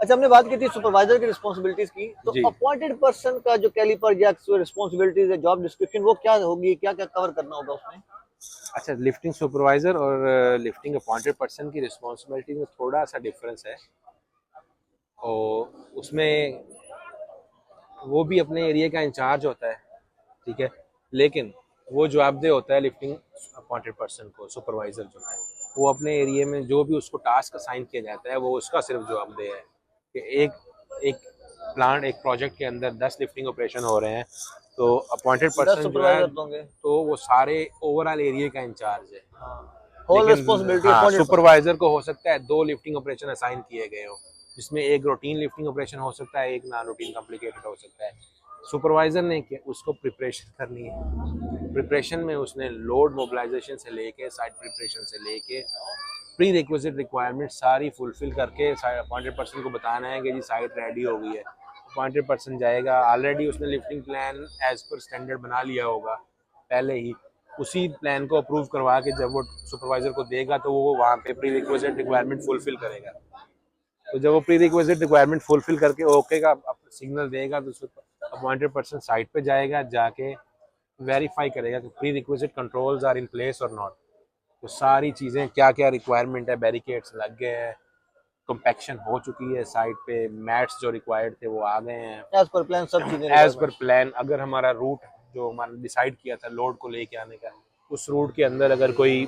अच्छा, हमने बात की थी सुपरवाइजर की रिस्पॉन्सिबिलिटीज की, तो जी। अपॉइंटेड पर्सन का जो कैलिपर या रिस्पॉन्सिबिलिटीज है, जॉब डिस्क्रिप्शन, वो क्या होगी, क्या क्या कवर करना होगा उसमें? अच्छा, लिफ्टिंग सुपरवाइजर और लिफ्टिंग अपॉइंटेड पर्सन की रिस्पॉन्सिबिलिटी में थोड़ा सा डिफरेंस है। और उसमें वो भी अपने एरिया का इंचार्ज होता है, ठीक है, लेकिन वो जवाबदेह होता है लिफ्टिंग अपॉइंटेड पर्सन को। सुपरवाइजर जो है वो अपने एरिया में जो भी उसको टास्क असाइन किया जाता है वो उसका सिर्फ जवाबदेह है कि एक प्लांट, एक प्रोजेक्ट के अंदर 10 लिफ्टिंग ऑपरेशन हो रहे हैं, तो अपॉइंटेड 10 पर्सन जो है सुपरवाइजर होंगे। तो वो सारे ओवरऑल एरिया का इंचार्ज है। हाँ, होल लेकिन रिस्पॉन्सिबिलिटी हाँ, अपॉइंटेड पर्सन। सुपरवाइजर को हो सकता है 2 लिफ्टिंग ऑपरेशन असाइन किए गए हो, जिसमें एक रूटीन लिफ्टिंग ऑपरेशन हो सकता है, एक नॉन रूटीन कॉम्प्लिकेटेड हो सकता है। सुपरवाइजर ने उसको प्रिपरेशन करनी है। प्रिपरेशन में उसने लोड मोबिलाइजेशन से लेके साइट प्रिपरेशन से लेके प्री रिक्विजिट रिक्वायरमेंट सारी फुलफिल करके अपॉइंटेड पर्सन को बताना है कि जी साइट रेडी हो गई है। अपॉइंटेड पर्सन जाएगा, ऑलरेडी उसने लिफ्टिंग प्लान एज पर स्टैंडर्ड बना लिया होगा पहले ही। उसी प्लान को अप्रूव करवा के जब वो सुपरवाइजर को देगा तो वो वहाँ पे प्री रिक्विजिट रिक्वायरमेंट फुलफिल करेगा। तो जब वो प्री रिक्विजिट रिक्वायरमेंट फुलफिल करके ओके का सिग्नल देगा तो अपॉइंटेड पर्सन साइट पे जाएगा, जाके वेरीफाई करेगा कि prerequisite controls are in place और नॉट। तो सारी चीज़ें क्या क्या रिक्वायरमेंट है, बैरिकेड्स लग गए हैं, कंपैक्शन हो चुकी है साइट पे, मैट्स जो रिक्वायर्ड थे वो आ गए हैं एज पर प्लान सब चीजें एज पर रिक्वायरमेंट। प्लान। अगर हमारा रूट जो हमारा डिसाइड किया था लोड को लेके आने का, उस रूट के अंदर अगर कोई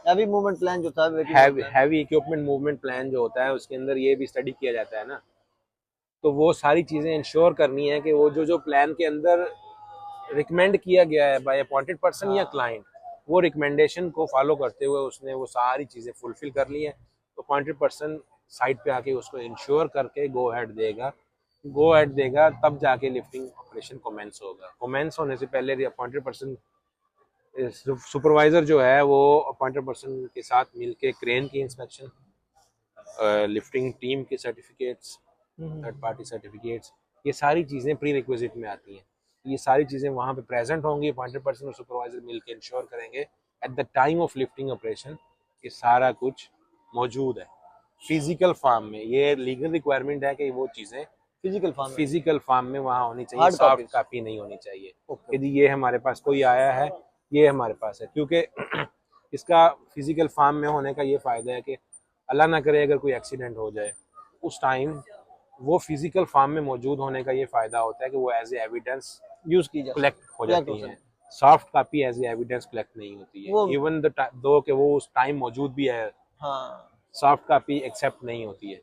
हैवी मूवमेंट प्लान जो था, waiting movement plan. Heavy equipment movement plan जो होता है उसके अंदर ये भी स्टडी किया जाता है ना, तो वो सारी चीज़ें इंश्योर करनी है कि वो जो जो प्लान के अंदर रिकमेंड किया गया है बाय अपॉइंटेड पर्सन या क्लाइंट, वो रिकमेंडेशन को फॉलो करते हुए उसने वो सारी चीज़ें फुलफिल कर ली हैं। तो अपॉइंटेड पर्सन साइट पे आके उसको इंश्योर करके गो हेड देगा, गो हेड देगा तब जाके लिफ्टिंग ऑपरेशन कमेंस होगा। कमेंस होने से पहले अपॉइंटेड पर्सन सुपरवाइजर जो है वो अपॉइंटेड पर्सन के साथ मिलके क्रेन की इंस्पेक्शन, लिफ्टिंग टीम के सर्टिफिकेट्स, थर्ड पार्टी सर्टिफिकेट्स, ये सारी चीज़ें प्री रिक्विजिट में आती हैं। ये सारी चीज़ें वहाँ पे प्रेजेंट होंगी, अपॉइंटेड पर्सन और सुपरवाइजर मिलकर इंश्योर करेंगे at the time of lifting operation कि सारा कुछ मौजूद है फिजिकल फॉर्म में। ये लीगल रिक्वायरमेंट है कि वो चीज़ें फिजिकल फॉर्म में वहाँ होनी चाहिए, हार्ड सॉफ्ट कॉपीज। कॉपी नहीं होनी चाहिए ओके। कि ये हमारे पास कोई आया है, ये हमारे पास है। क्योंकि इसका फिजिकल फॉर्म में होने का ये फ़ायदा है कि अल्लाह ना करे अगर कोई एक्सीडेंट हो जाए उस टाइम, वो फिजिकल फॉर्म में मौजूद होने का ये फ़ायदा होता है कि वो एज ए एविडेंस यूज की जा कलेक्ट सकती, हो कलेक्ट हो जाती हैं। सकती soft copy as a evidence collect नहीं होती है, वो। इवन द दो कि वो उस टाइम मौजूद भी है, हाँ। सॉफ्ट कॉपी एक्सेप्ट नहीं होती है।